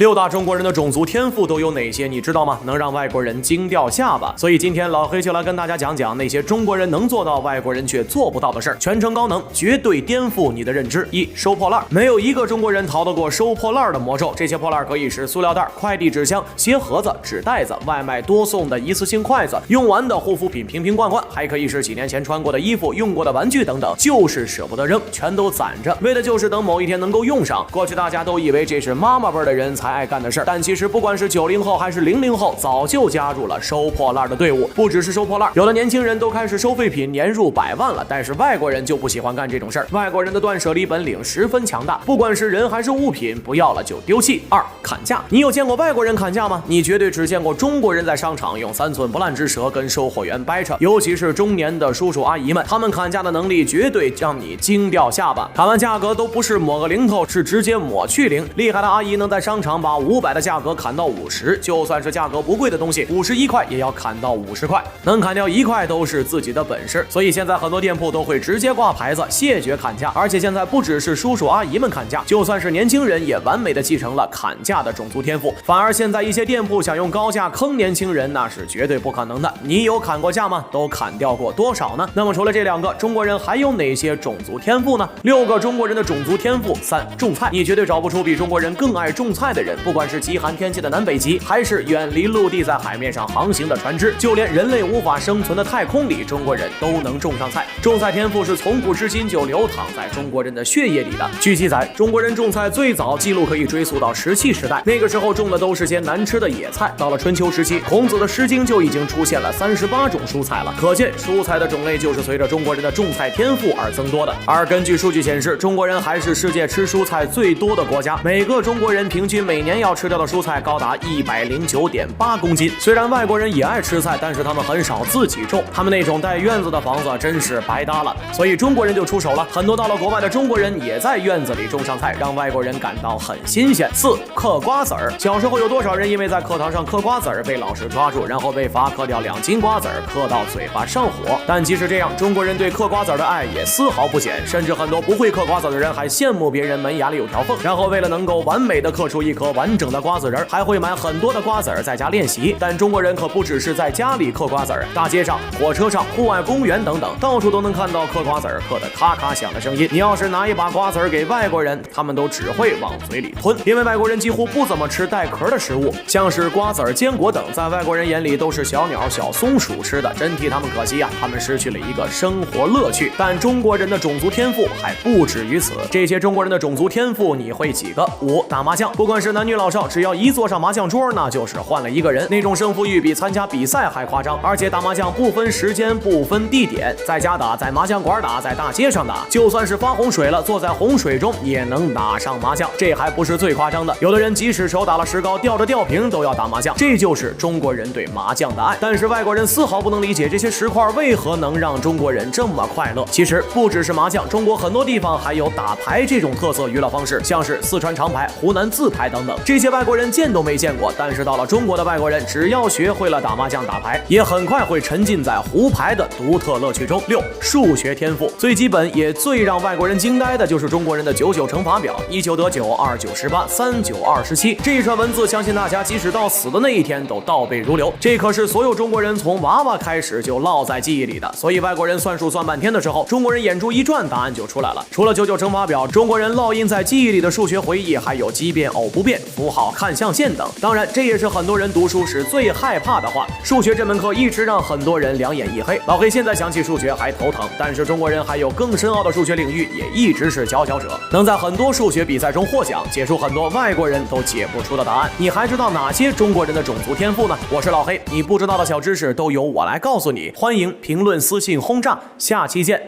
6大中国人的种族天赋都有哪些？你知道吗？能让外国人惊掉下巴。所以今天老黑就来跟大家讲讲那些中国人能做到，外国人却做不到的事儿。全程高能，绝对颠覆你的认知。1. 收破烂，没有一个中国人逃得过收破烂的魔咒。这些破烂可以是塑料袋、快递纸箱、鞋盒子、纸袋子、外卖多送的一次性筷子、用完的护肤品瓶瓶罐罐，还可以是几年前穿过的衣服、用过的玩具等等，就是舍不得扔，全都攒着，为的就是等某一天能够用上。过去大家都以为这是妈妈辈的人才爱干的事儿，但其实不管是90后还是00后，早就加入了收破烂的队伍。不只是收破烂，有的年轻人都开始收废品，年入100万了。但是外国人就不喜欢干这种事儿，外国人的断舍离本领十分强大，不管是人还是物品，不要了就丢弃。2. 砍价，你有见过外国人砍价吗？你绝对只见过中国人在商场用3寸不烂之舌跟售货员掰扯，尤其是中年的叔叔阿姨们，他们砍价的能力绝对让你惊掉下巴。砍完价格都不是抹个零头，是直接抹去零。厉害的阿姨能在商场把500的价格砍到50，就算是价格不贵的东西，51块也要砍到50块，能砍掉1块都是自己的本事。所以现在很多店铺都会直接挂牌子谢绝砍价，而且现在不只是叔叔阿姨们砍价，就算是年轻人也完美的继承了砍价的种族天赋。反而现在一些店铺想用高价坑年轻人，那是绝对不可能的。你有砍过价吗？都砍掉过多少呢？那么除了这2个，中国人还有哪些种族天赋呢？6个中国人的种族天赋。3. 种菜，你绝对找不出比中国人更爱种菜的人，不管是极寒天气的南北极，还是远离陆地在海面上航行的船只，就连人类无法生存的太空里，中国人都能种上菜。种菜天赋是从古至今就流淌在中国人的血液里的。据记载，中国人种菜最早记录可以追溯到石器时代，那个时候种的都是些难吃的野菜。到了春秋时期，孔子的《诗经》就已经出现了38种蔬菜了，可见蔬菜的种类就是随着中国人的种菜天赋而增多的。而根据数据显示，中国人还是世界吃蔬菜最多的国家，每个中国人平均每年要吃掉的蔬菜高达109.8公斤。虽然外国人也爱吃菜，但是他们很少自己种，他们那种带院子的房子真是白搭了。所以中国人就出手了，很多到了国外的中国人也在院子里种上菜，让外国人感到很新鲜。4. 嗑瓜子儿，小时候有多少人因为在课堂上嗑瓜子儿被老师抓住，然后被罚嗑掉2斤瓜子儿，嗑到嘴巴上火。但即使这样，中国人对嗑瓜子儿的爱也丝毫不减，甚至很多不会嗑瓜子的人还羡慕别人门牙里有条缝，然后为了能够完美的嗑出一颗完整的瓜子仁，还会买很多的瓜子儿在家练习。但中国人可不只是在家里嗑瓜子儿，大街上、火车上、户外公园等等，到处都能看到嗑瓜子儿嗑的咔咔响的声音。你要是拿一把瓜子儿给外国人，他们都只会往嘴里吞，因为外国人几乎不怎么吃带壳的食物，像是瓜子儿、坚果等，在外国人眼里都是小鸟、小松鼠吃的，真替他们可惜呀，他们失去了一个生活乐趣。但中国人的种族天赋还不止于此，这些中国人的种族天赋你会几个？5. 打麻将，不管是男女老少，只要一坐上麻将桌，那就是换了一个人，那种胜负欲比参加比赛还夸张。而且打麻将不分时间不分地点，在家打，在麻将馆打，在大街上打，就算是发洪水了，坐在洪水中也能打上麻将。这还不是最夸张的，有的人即使手打了石膏，吊着吊瓶都要打麻将，这就是中国人对麻将的爱。但是外国人丝毫不能理解这些石块为何能让中国人这么快乐。其实不只是麻将，中国很多地方还有打牌这种特色娱乐方式，像是四川长牌、湖南字牌等等，这些外国人见都没见过，但是到了中国的外国人，只要学会了打麻将打牌，也很快会沉浸在胡牌的独特乐趣中。6. 数学天赋，最基本也最让外国人惊呆的就是中国人的99乘法表，19得9， 29 18， 39 27，这一串文字相信大家即使到死的那一天都倒背如流，这可是所有中国人从娃娃开始就烙在记忆里的。所以外国人算数算半天的时候，中国人眼珠一转，答案就出来了。除了99乘法表，中国人烙印在记忆里的数学回忆还有奇变、偶不变、符号看象限等。当然这也是很多人读书时最害怕的话，数学这门课一直让很多人两眼一黑。老黑现在想起数学还头疼，但是中国人还有更深奥的数学领域，也一直是佼佼者，能在很多数学比赛中获奖，解出很多外国人都解不出的答案。你还知道哪些中国人的种族天赋呢？我是老黑，你不知道的小知识都由我来告诉你。欢迎评论、私信轰炸，下期见。